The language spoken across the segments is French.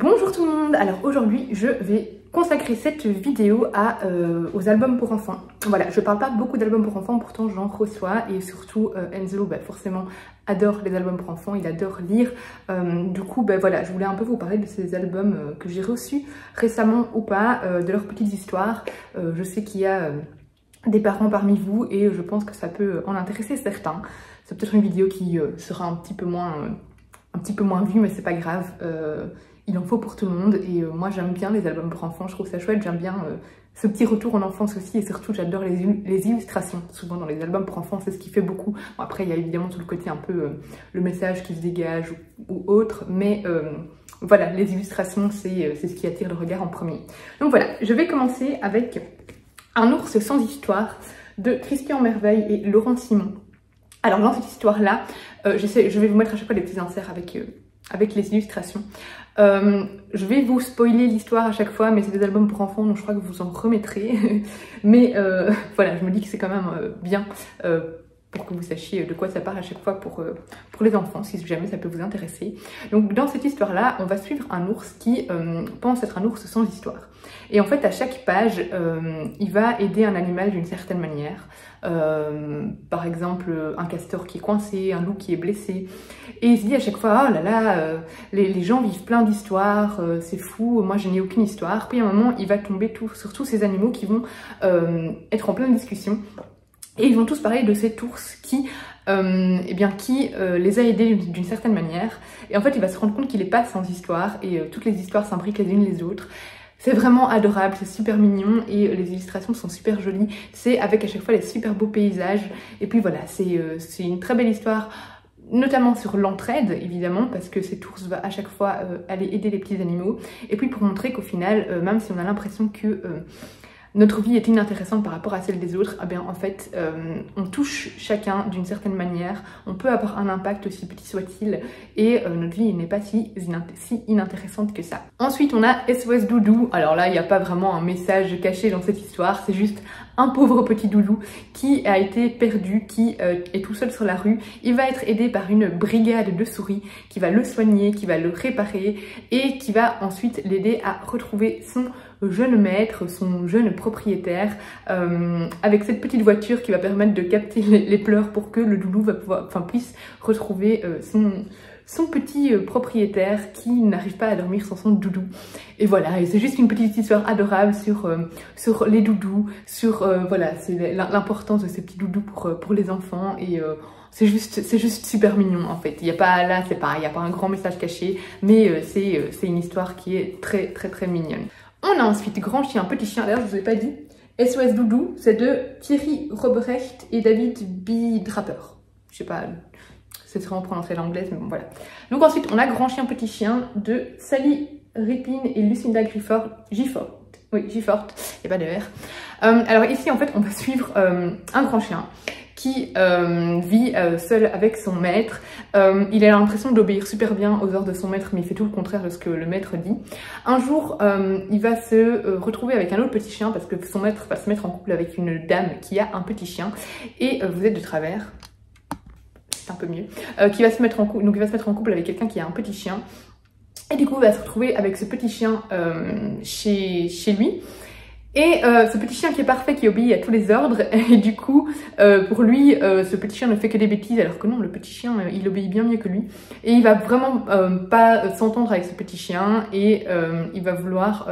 Bonjour tout le monde. Alors aujourd'hui je vais consacrer cette vidéo aux albums pour enfants. Voilà, je parle pas beaucoup d'albums pour enfants, pourtant j'en reçois et surtout Enzo forcément adore les albums pour enfants, il adore lire. Du coup voilà, je voulais un peu vous parler de ces albums que j'ai reçus récemment ou pas, de leurs petites histoires. Je sais qu'il y a des parents parmi vous et je pense que ça peut en intéresser certains. C'est peut-être une vidéo qui sera un petit peu moins vue, mais c'est pas grave. Il en faut pour tout le monde et moi j'aime bien les albums pour enfants, je trouve ça chouette, j'aime bien ce petit retour en enfance aussi et surtout j'adore les illustrations. Souvent dans les albums pour enfants c'est ce qui fait beaucoup. Bon, après il y a évidemment tout le côté un peu le message qui se dégage ou autre, mais voilà, les illustrations c'est ce qui attire le regard en premier. Donc voilà, je vais commencer avec Un ours sans histoire de Christian Merveille et Laurent Simon. Alors dans cette histoire-là, je vais vous mettre à chaque fois des petits inserts avec les illustrations. Je vais vous spoiler l'histoire à chaque fois, mais c'est des albums pour enfants, donc je crois que vous en remettrez. Mais voilà, je me dis que c'est quand même bien pour que vous sachiez de quoi ça parle à chaque fois pour les enfants, si jamais ça peut vous intéresser. Donc dans cette histoire-là, on va suivre un ours qui pense être un ours sans histoire. Et en fait, à chaque page, il va aider un animal d'une certaine manière. Par exemple, un castor qui est coincé, un loup qui est blessé. Et il se dit à chaque fois, oh là là, les gens vivent plein d'histoires, c'est fou, moi je n'ai aucune histoire. Puis à un moment, il va tomber sur tous ces animaux qui vont être en pleine discussion. Et ils vont tous parler de cet ours qui les a aidés d'une certaine manière. Et en fait, il va se rendre compte qu'il n'est pas sans histoire et toutes les histoires s'imbriquent les unes les autres. C'est vraiment adorable, c'est super mignon et les illustrations sont super jolies. C'est avec à chaque fois les super beaux paysages. Et puis voilà, c'est une très belle histoire, notamment sur l'entraide évidemment, parce que cet ours va à chaque fois aller aider les petits animaux. Et puis pour montrer qu'au final, même si on a l'impression que notre vie est inintéressante par rapport à celle des autres, eh bien en fait, on touche chacun d'une certaine manière, on peut avoir un impact aussi petit soit-il, et notre vie n'est pas si inintéressante que ça. Ensuite, on a SOS Doudou. Alors là, il n'y a pas vraiment un message caché dans cette histoire, c'est juste un pauvre petit doudou qui a été perdu, qui est tout seul sur la rue. Il va être aidé par une brigade de souris qui va le soigner, qui va le réparer et qui va ensuite l'aider à retrouver son jeune maître, son jeune propriétaire, avec cette petite voiture qui va permettre de capter les pleurs pour que le doudou puisse retrouver son petit propriétaire qui n'arrive pas à dormir sans son doudou. Et voilà, et c'est juste une petite histoire adorable sur les doudous, voilà, c'est l'importance de ces petits doudous pour les enfants et c'est juste super mignon en fait. Il y a pas là, c'est pareil, il n'y a pas un grand message caché, mais c'est une histoire qui est très très très mignonne. On a ensuite Grand Chien, Petit Chien. D'ailleurs, je vous ai pas dit, SOS Doudou, c'est de Thierry Robrecht et David B. Draper. Je sais pas, c'est vraiment prononcé à l'anglaise, mais bon, voilà. Donc ensuite, on a Grand Chien, Petit Chien de Sally Rippin et Lucinda Gifford. Oui, Gifford, il n'y a pas de R. Alors ici, en fait, on va suivre un grand chien qui vit seul avec son maître. Il a l'impression d'obéir super bien aux ordres de son maître, mais il fait tout le contraire de ce que le maître dit. Un jour, il va se retrouver avec un autre petit chien parce que son maître va se mettre en couple avec une dame qui a un petit chien. Et vous êtes de travers, c'est un peu mieux, qui va se mettre en couple, donc il va se mettre en couple avec quelqu'un qui a un petit chien. Et du coup, il va se retrouver avec ce petit chien chez lui. Et ce petit chien qui est parfait, qui obéit à tous les ordres, et du coup, pour lui, ce petit chien ne fait que des bêtises, alors que non, le petit chien, il obéit bien mieux que lui. Et il va vraiment pas s'entendre avec ce petit chien, et il va vouloir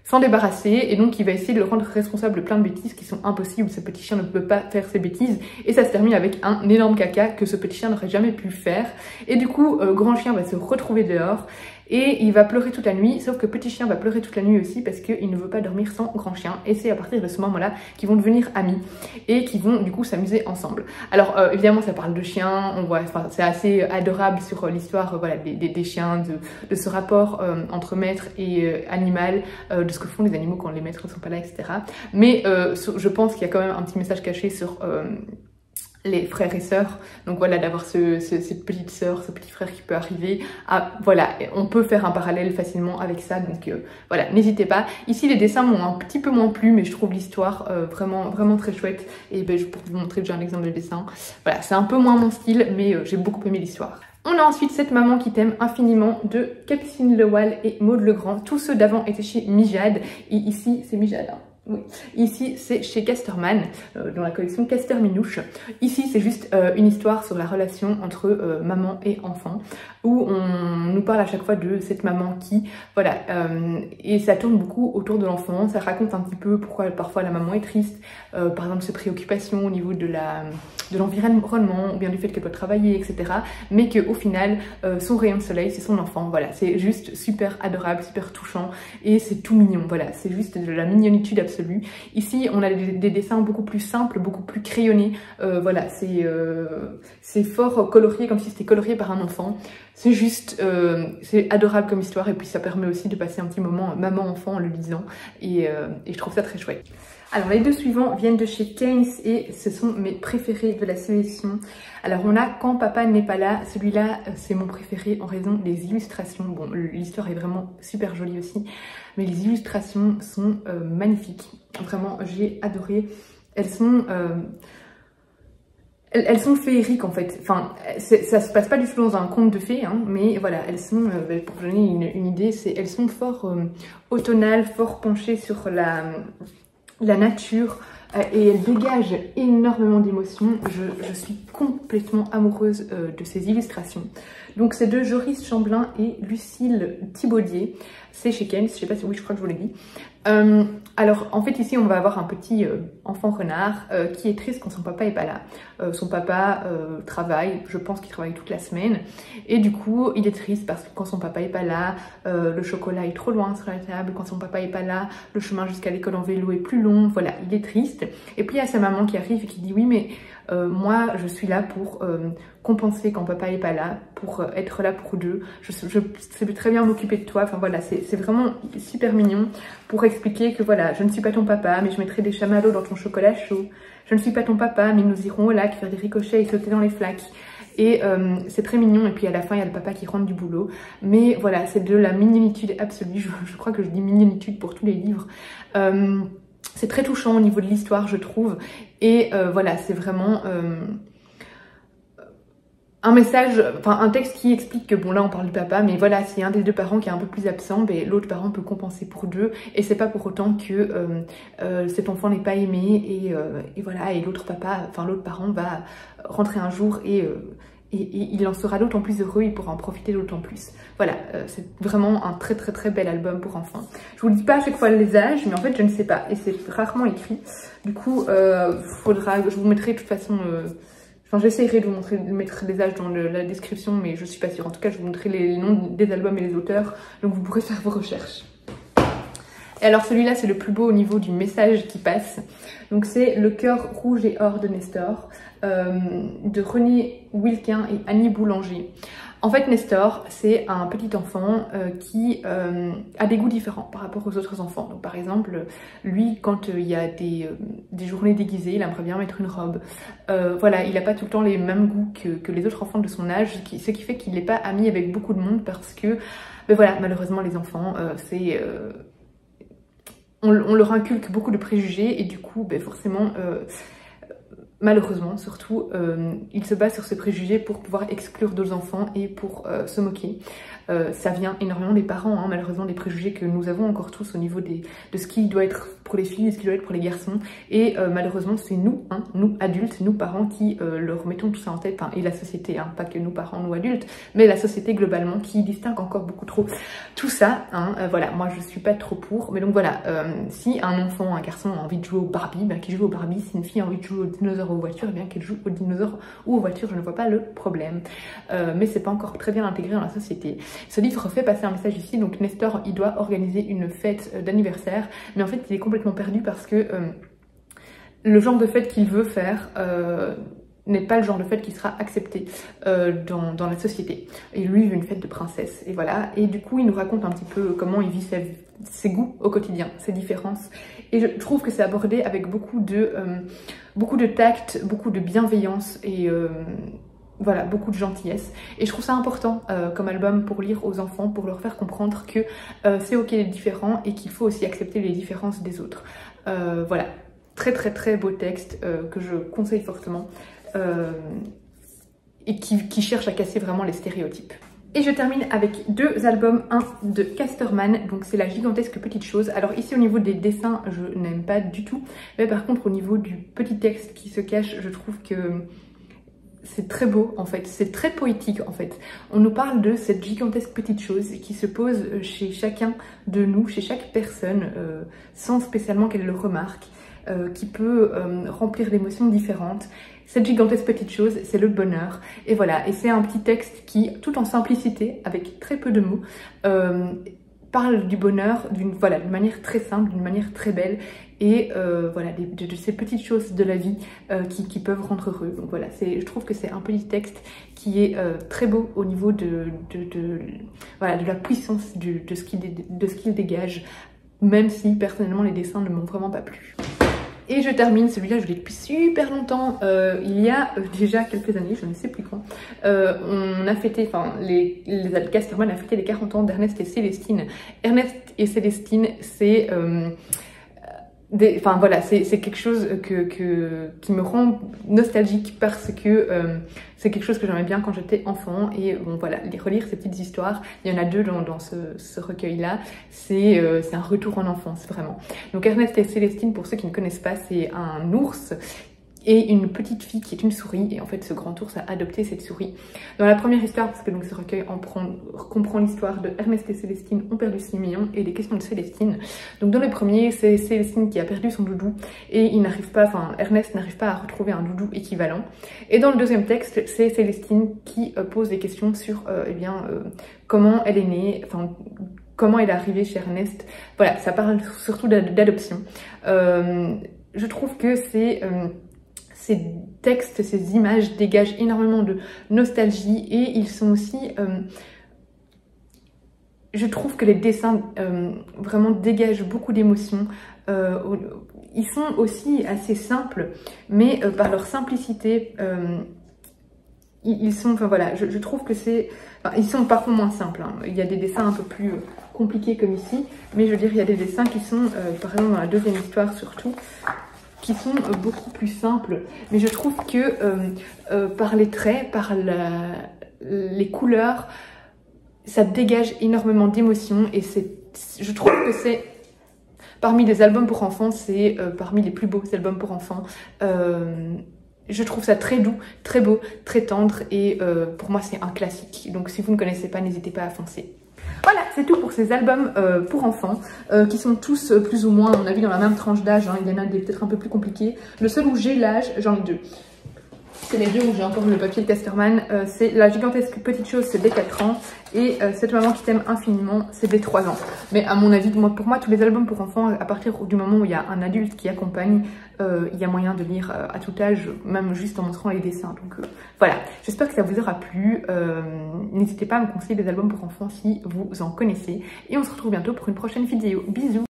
s'en débarrasser, et donc il va essayer de le rendre responsable de plein de bêtises qui sont impossibles. Ce petit chien ne peut pas faire ces bêtises, et ça se termine avec un énorme caca que ce petit chien n'aurait jamais pu faire. Et du coup, Grand Chien va se retrouver dehors, et il va pleurer toute la nuit, sauf que Petit Chien va pleurer toute la nuit aussi parce qu'il ne veut pas dormir sans Grand Chien. Et c'est à partir de ce moment-là qu'ils vont devenir amis et qu'ils vont du coup s'amuser ensemble. Alors évidemment ça parle de chiens, on voit, c'est assez adorable sur l'histoire voilà, des chiens, de ce rapport entre maître et animal, de ce que font les animaux quand les maîtres ne sont pas là, etc. Mais je pense qu'il y a quand même un petit message caché sur les frères et sœurs, donc voilà, d'avoir cette petite sœur, ce petit frère qui peut arriver, voilà, on peut faire un parallèle facilement avec ça, donc voilà, n'hésitez pas. Ici les dessins m'ont un petit peu moins plu, mais je trouve l'histoire vraiment très chouette, et je peux vous montrer déjà un exemple de dessin. Voilà, c'est un peu moins mon style, mais j'ai beaucoup aimé l'histoire. On a ensuite Cette maman qui t'aime infiniment de Capucine Lewal et Maud Legrand. Tous ceux d'avant étaient chez Mijade et ici c'est Mijade. Hein. Oui. Ici c'est chez Casterman, dans la collection Caster Minouche. Ici c'est juste une histoire sur la relation entre maman et enfant, où on nous parle à chaque fois de cette maman qui, voilà, et ça tourne beaucoup autour de l'enfant. Ça raconte un petit peu pourquoi parfois la maman est triste, par exemple ses préoccupations au niveau de l'environnement, ou bien du fait qu'elle doit travailler, etc. Mais qu'au final, son rayon de soleil, c'est son enfant. Voilà, c'est juste super adorable, super touchant, et c'est tout mignon. Voilà, c'est juste de la mignonitude absolue. Ici, on a des dessins beaucoup plus simples, beaucoup plus crayonnés. Voilà, c'est fort colorié, comme si c'était colorié par un enfant. C'est juste, c'est adorable comme histoire, et puis ça permet aussi de passer un petit moment maman-enfant en le lisant, et je trouve ça très chouette. Alors les deux suivants viennent de chez Keynes et ce sont mes préférés de la sélection. Alors on a Quand papa n'est pas là, celui-là c'est mon préféré en raison des illustrations. Bon, l'histoire est vraiment super jolie aussi, mais les illustrations sont magnifiques. Vraiment, j'ai adoré. Elles sont féeriques en fait. Enfin, ça se passe pas du tout dans un conte de fées, hein, mais voilà, elles sont, pour vous donner une idée, elles sont fort automnales, fort penchées sur la nature, et elle dégage énormément d'émotions. Je suis complètement amoureuse de ces illustrations. Donc c'est de Joris Chamblin et Lucille Thibaudier. C'est chez Keynes, je sais pas si, oui, je crois que je vous l'ai dit. Alors en fait ici on va avoir un petit enfant renard qui est triste quand son papa est pas là. Son papa travaille, je pense qu'il travaille toute la semaine, et du coup il est triste parce que quand son papa est pas là, le chocolat est trop loin sur la table. Quand son papa est pas là, le chemin jusqu'à l'école en vélo est plus long. Voilà, il est triste. Et puis il y a sa maman qui arrive et qui dit oui mais moi je suis là pour compenser quand papa est pas là, pour être là pour deux, je sais très bien m'occuper de toi. Enfin voilà, c'est vraiment super mignon pour expliquer que voilà, je ne suis pas ton papa mais je mettrai des chamallows dans ton chocolat chaud, je ne suis pas ton papa mais nous irons au lac faire des ricochets et sauter dans les flaques. Et c'est très mignon, et puis à la fin il y a le papa qui rentre du boulot. Mais voilà, c'est de la mignonitude absolue. Je crois que je dis mignonitude pour tous les livres. C'est très touchant au niveau de l'histoire, je trouve. Et voilà, c'est vraiment un message, enfin un texte qui explique que bon là on parle du papa, mais voilà, s'il y a un des deux parents qui est un peu plus absent, ben, l'autre parent peut compenser pour deux, et c'est pas pour autant que cet enfant n'est pas aimé, et voilà, et l'autre papa, enfin l'autre parent va rentrer un jour et il en sera d'autant plus heureux, il pourra en profiter d'autant plus. Voilà, c'est vraiment un très très très bel album pour enfants. Je vous dis pas à chaque fois les âges, mais en fait je ne sais pas, et c'est rarement écrit. Du coup, je vous mettrai de toute façon... Enfin, j'essaierai de vous mettre des âges dans la description, mais je suis pas sûre. En tout cas, je vous montrerai les noms des albums et les auteurs, donc vous pourrez faire vos recherches. Et alors celui-là, c'est le plus beau au niveau du message qui passe. Donc c'est Le cœur rouge et or de Nestor, de René Wilquin et Annie Boulanger. En fait, Nestor, c'est un petit enfant qui a des goûts différents par rapport aux autres enfants. Donc par exemple, lui, quand il y a des journées déguisées, il aimerait bien mettre une robe. Voilà, il n'a pas tout le temps les mêmes goûts que les autres enfants de son âge, ce qui fait qu'il n'est pas ami avec beaucoup de monde parce que, ben voilà, malheureusement les enfants, on leur inculque beaucoup de préjugés, et du coup, ben forcément... malheureusement, surtout, il se base sur ce préjugé pour pouvoir exclure d'autres enfants et pour se moquer. Ça vient énormément des parents, hein, malheureusement, des préjugés que nous avons encore tous au niveau de ce qui doit être pour les filles et ce qui doit être pour les garçons. Et malheureusement, c'est nous, hein, nous adultes, nous parents, qui leur mettons tout ça en tête, hein, et la société, hein, pas que nous parents, nous adultes, mais la société globalement qui distingue encore beaucoup trop tout ça. Hein, voilà, moi je suis pas trop pour, mais donc voilà, si un enfant, un garçon a envie de jouer au Barbie, ben, qu'il joue au Barbie. Si une fille a envie de jouer aux dinosaures ou aux voitures, eh bien qu'elle joue aux dinosaures ou aux voitures, je ne vois pas le problème. Mais c'est pas encore très bien intégré dans la société. Ce livre fait passer un message ici. Donc Nestor, il doit organiser une fête d'anniversaire, mais en fait il est complètement perdu parce que le genre de fête qu'il veut faire n'est pas le genre de fête qui sera accepté dans la société. Et lui, il veut une fête de princesse, et voilà. Et du coup, il nous raconte un petit peu comment il vit ses goûts au quotidien, ses différences. Et je trouve que c'est abordé avec beaucoup de tact, beaucoup de bienveillance, et voilà, beaucoup de gentillesse. Et je trouve ça important comme album pour lire aux enfants, pour leur faire comprendre que c'est ok d'être différent et qu'il faut aussi accepter les différences des autres. Voilà, très très très beau texte que je conseille fortement. et qui cherche à casser vraiment les stéréotypes. Et je termine avec deux albums, un de Casterman, donc c'est La gigantesque petite chose. Alors ici au niveau des dessins, je n'aime pas du tout, mais par contre au niveau du petit texte qui se cache, je trouve que c'est très beau en fait, c'est très poétique en fait. On nous parle de cette gigantesque petite chose qui se pose chez chacun de nous, chez chaque personne, sans spécialement qu'elle le remarque, qui peut remplir d'émotions différentes. Cette gigantesque petite chose, c'est le bonheur. Et voilà, et c'est un petit texte qui, tout en simplicité, avec très peu de mots, parle du bonheur d'une manière très simple, d'une manière très belle, et voilà, de ces petites choses de la vie qui peuvent rendre heureux. Donc voilà, je trouve que c'est un petit texte qui est très beau au niveau de la puissance de ce qu'il dégage, même si personnellement les dessins ne m'ont vraiment pas plu. Et je termine, celui-là je l'ai depuis super longtemps, il y a déjà quelques années, je ne sais plus quand, on a fêté, enfin les Casterman a fêté les 40 ans d'Ernest et Célestine. Ernest et Célestine, c'est c'est quelque chose qui me rend nostalgique parce que c'est quelque chose que j'aimais bien quand j'étais enfant. Et bon voilà, relire ces petites histoires, il y en a deux dans ce recueil-là, c'est un retour en enfance vraiment. Donc Ernest et Célestine, pour ceux qui ne connaissent pas, c'est un ours et une petite fille qui est une souris, et en fait ce grand ours a adopté cette souris. Dans la première histoire, parce que donc ce recueil comprend l'histoire de Ernest et Célestine ont perdu Siméon et les questions de Célestine. Donc dans le premier, c'est Célestine qui a perdu son doudou et Ernest n'arrive pas à retrouver un doudou équivalent. Et dans le deuxième texte, c'est Célestine qui pose des questions sur comment elle est née, comment elle est arrivée chez Ernest. Voilà, ça parle surtout d'adoption. Je trouve que ces textes, ces images dégagent énormément de nostalgie et ils sont aussi... je trouve que les dessins vraiment dégagent beaucoup d'émotions. Ils sont aussi assez simples, mais par leur simplicité, ils sont... Enfin voilà, je trouve que c'est... ils sont parfois moins simples, hein. Il y a des dessins un peu plus compliqués comme ici, mais je veux dire, il y a des dessins qui sont, par exemple dans la deuxième histoire surtout, qui sont beaucoup plus simples, mais je trouve que par les traits, par les couleurs, ça dégage énormément d'émotions et je trouve que c'est parmi les albums pour enfants, c'est parmi les plus beaux albums pour enfants. Je trouve ça très doux, très beau, très tendre et pour moi c'est un classique. Donc si vous ne connaissez pas, n'hésitez pas à foncer. Voilà, c'est tout pour ces albums pour enfants, qui sont tous plus ou moins, à mon avis, dans la même tranche d'âge, hein. Il y en a des peut-être un peu plus compliqués. Le seul où j'ai l'âge, j'en ai deux. C'est les deux où j'ai encore le papier de Casterman. C'est La gigantesque petite chose, c'est dès 4 ans. Et Cette maman qui t'aime infiniment, c'est dès 3 ans. Mais à mon avis, pour moi, tous les albums pour enfants, à partir du moment où il y a un adulte qui accompagne, il y a moyen de lire à tout âge, même juste en montrant les dessins. Donc voilà, j'espère que ça vous aura plu. N'hésitez pas à me conseiller des albums pour enfants si vous en connaissez. Et on se retrouve bientôt pour une prochaine vidéo. Bisous!